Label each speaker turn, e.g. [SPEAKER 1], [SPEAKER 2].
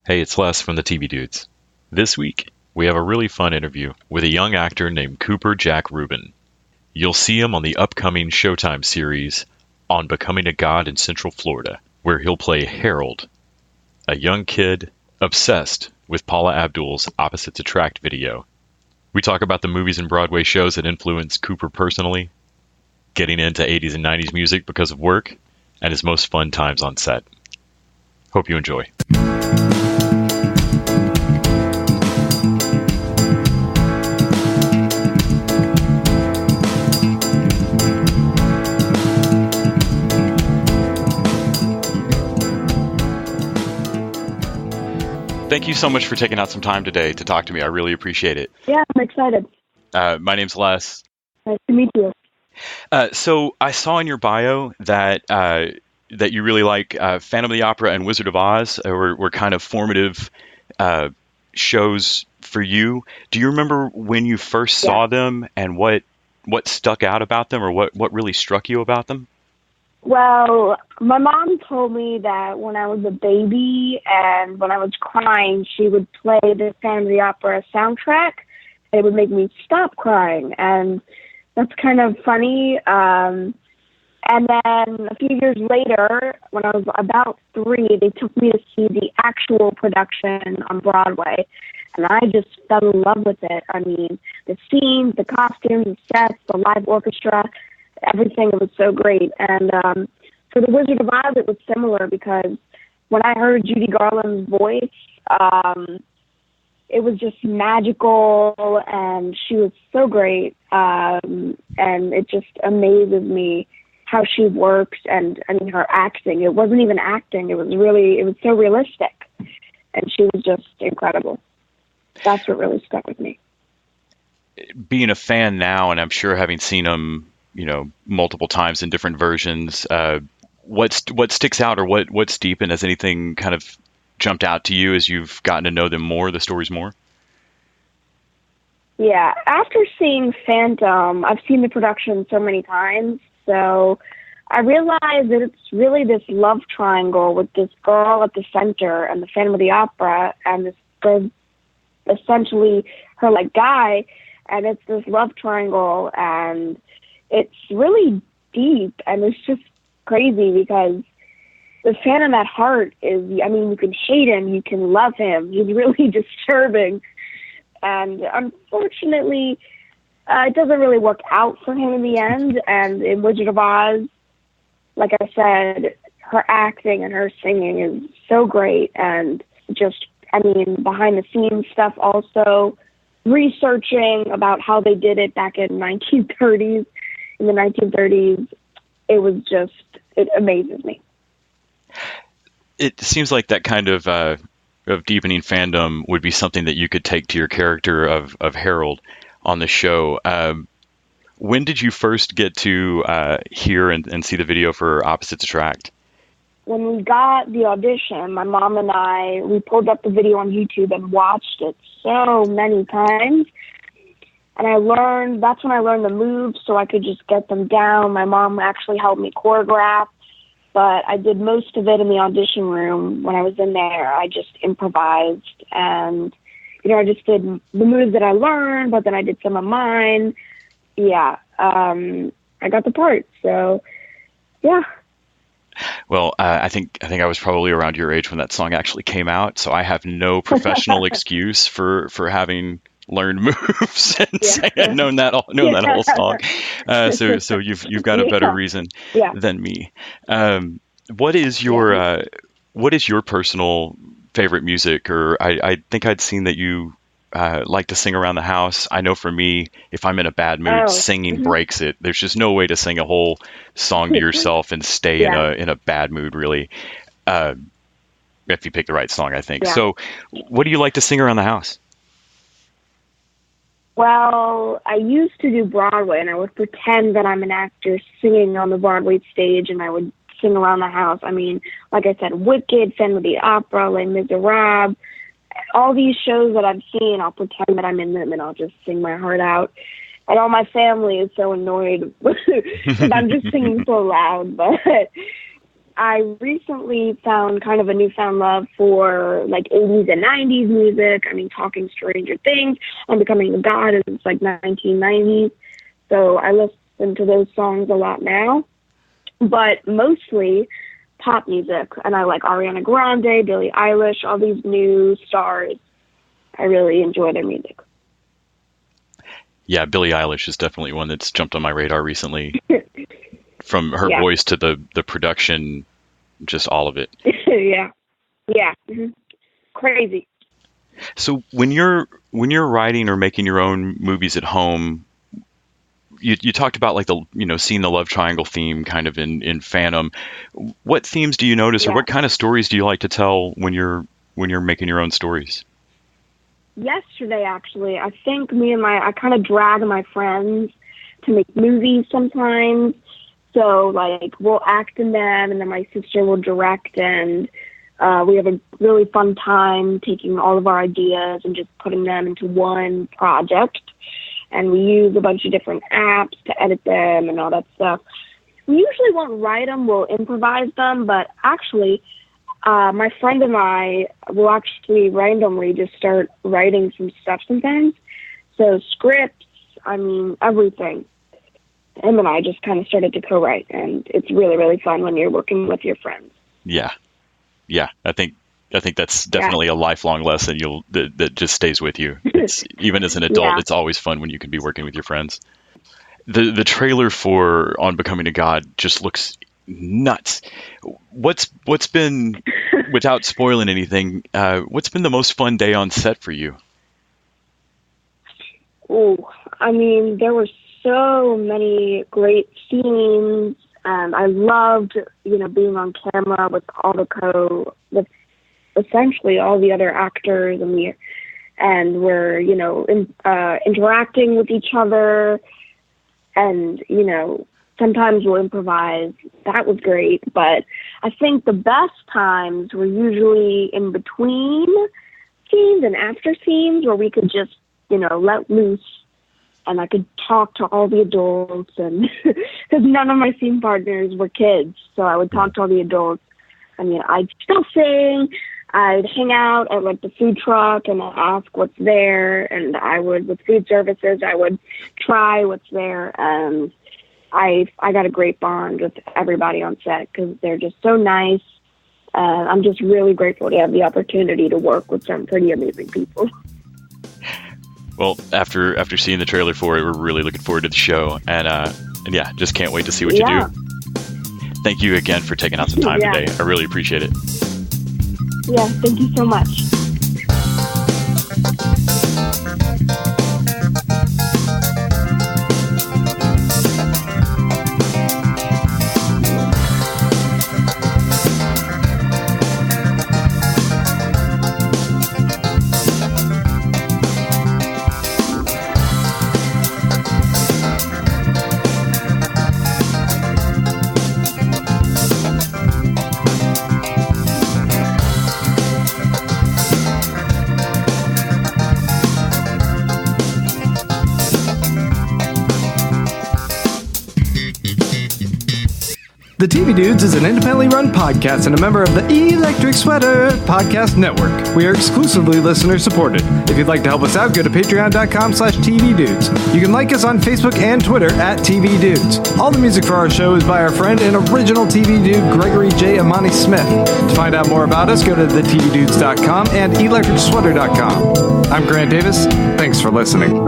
[SPEAKER 1] Hey, it's Les from the TV Dudes. This week, we have a really fun interview with a young actor named Cooper Jack Rubin. You'll see him on the upcoming Showtime series on Becoming a God in Central Florida, where he'll play Harold, a young kid obsessed with Paula Abdul's Opposites Attract video. We talk about the movies and Broadway shows that influenced Cooper personally, getting into 80s and 90s music because of work, and his most fun times on set. Hope you enjoy. Thank you so much for taking out some time today to talk to me. I really appreciate it.
[SPEAKER 2] Yeah, I'm excited.
[SPEAKER 1] My name's Les.
[SPEAKER 2] Nice to meet you.
[SPEAKER 1] So I saw in your bio that that you really like Phantom of the Opera and Wizard of Oz were kind of formative shows for you. Do you remember when you first saw them and what stuck out about them, or what really struck you about them?
[SPEAKER 2] Well, my mom told me that when I was a baby and when I was crying, she would play the Phantom of the Opera soundtrack. It would make me stop crying, and that's kind of funny. And then a few years later, when I was about 3, they took me to see the actual production on Broadway, and I just fell in love with it. I mean, the scenes, the costumes, the sets, the live orchestra, everything was so great. And for The Wizard of Oz, it was similar because when I heard Judy Garland's voice, it was just magical, and she was so great. And it just amazes me how she works, and I mean, her acting. It wasn't even acting. It was so realistic, and she was just incredible. That's what really stuck with me.
[SPEAKER 1] Being a fan now, and I'm sure having seen them, multiple times in different versions, what sticks out, or what's deep, and has anything kind of jumped out to you as you've gotten to know them more, the stories more?
[SPEAKER 2] Yeah, after seeing Phantom, I've seen the production so many times, so I realized that it's really this love triangle with this girl at the center and the Phantom of the Opera, and this girl, essentially her guy, and it's this love triangle, and it's really deep, and it's just crazy because the Phantom at heart is, I mean, you can hate him, you can love him. He's really disturbing. And unfortunately, it doesn't really work out for him in the end. And in Wizard of Oz, like I said, her acting and her singing is so great. And just, I mean, behind the scenes stuff also, researching about how they did it back in the 1930s, it amazes me.
[SPEAKER 1] It seems like that kind of deepening fandom would be something that you could take to your character of Harold on the show. When did you first get to hear and see the video for Opposites Attract?
[SPEAKER 2] When we got the audition, my mom and we pulled up the video on YouTube and watched it so many times. And that's when I learned the moves so I could just get them down. My mom actually helped me choreograph, but I did most of it in the audition room. When I was in there, I just improvised, and, I just did the moves that I learned, but then I did some of mine. Yeah, I got the part, so, yeah.
[SPEAKER 1] Well, I think I was probably around your age when that song actually came out, so I have no professional excuse for having learned moves and known that whole song. So you've got a better reason than me. What is your personal favorite music? Or I think I'd seen that you like to sing around the house. I know for me, if I'm in a bad mood, singing breaks it. There's just no way to sing a whole song to yourself and stay in a bad mood, really. If you pick the right song, I think. Yeah. So what do you like to sing around the house?
[SPEAKER 2] Well, I used to do Broadway, and I would pretend that I'm an actor singing on the Broadway stage, and I would sing around the house. I mean, like I said, Wicked, Phantom of the Opera, Les Miserables, all these shows that I've seen, I'll pretend that I'm in them, and I'll just sing my heart out. And all my family is so annoyed because I'm just singing so loud. But I recently found kind of a newfound love for like 80s and 90s music. I mean, Talking Stranger Things, Unbecoming of God is like 1990s. So I listen to those songs a lot now, but mostly pop music. And I like Ariana Grande, Billie Eilish, all these new stars. I really enjoy their music.
[SPEAKER 1] Yeah, Billie Eilish is definitely one that's jumped on my radar recently. From her voice to the production, just all of it.
[SPEAKER 2] Yeah. Mm-hmm. Crazy.
[SPEAKER 1] So when you're writing or making your own movies at home, you talked about like seeing the love triangle theme kind of in Phantom. What themes do you notice, or what kind of stories do you like to tell when you're making your own stories?
[SPEAKER 2] Yesterday, actually, I think I kind of drag my friends to make movies sometimes. So, like, we'll act in them, and then my sister will direct, and we have a really fun time taking all of our ideas and just putting them into one project. And we use a bunch of different apps to edit them and all that stuff. We usually won't write them, we'll improvise them, but actually, my friend and I will actually randomly just start writing some stuff sometimes. So scripts, everything. Him and I just kind of started to co-write, and it's really, really fun when you're working with your friends.
[SPEAKER 1] Yeah. I think that's definitely a lifelong lesson that just stays with you. It's, even as an adult, it's always fun when you can be working with your friends. The trailer for On Becoming a God just looks nuts. What's been, without spoiling anything, what's been the most fun day on set for you?
[SPEAKER 2] Oh, there were so many great scenes, and I loved, being on camera with with essentially all the other actors, and we're, interacting with each other, and, sometimes we'll improvise. That was great, but I think the best times were usually in between scenes and after scenes where we could just, let loose. And I could talk to all the adults, and because none of my scene partners were kids, so I would talk to all the adults. I'd still sing. I'd hang out at like the food truck and I'd ask what's there, and with food services, I would try what's there. And I got a great bond with everybody on set because they're just so nice. I'm just really grateful to have the opportunity to work with some pretty amazing people.
[SPEAKER 1] Well, after seeing the trailer for it, we're really looking forward to the show, and just can't wait to see what you do. Thank you again for taking out some time today. I really appreciate it.
[SPEAKER 2] Yeah, thank you so much.
[SPEAKER 3] The TV Dudes is an independently run podcast and a member of the Electric Sweater Podcast Network. We are exclusively listener-supported. If you'd like to help us out, go to patreon.com/TVDudes. You can like us on Facebook and Twitter @TVDudes. All the music for our show is by our friend and original TV dude, Gregory J. Amani Smith. To find out more about us, go to thetvdudes.com and electricsweater.com. I'm Grant Davis. Thanks for listening.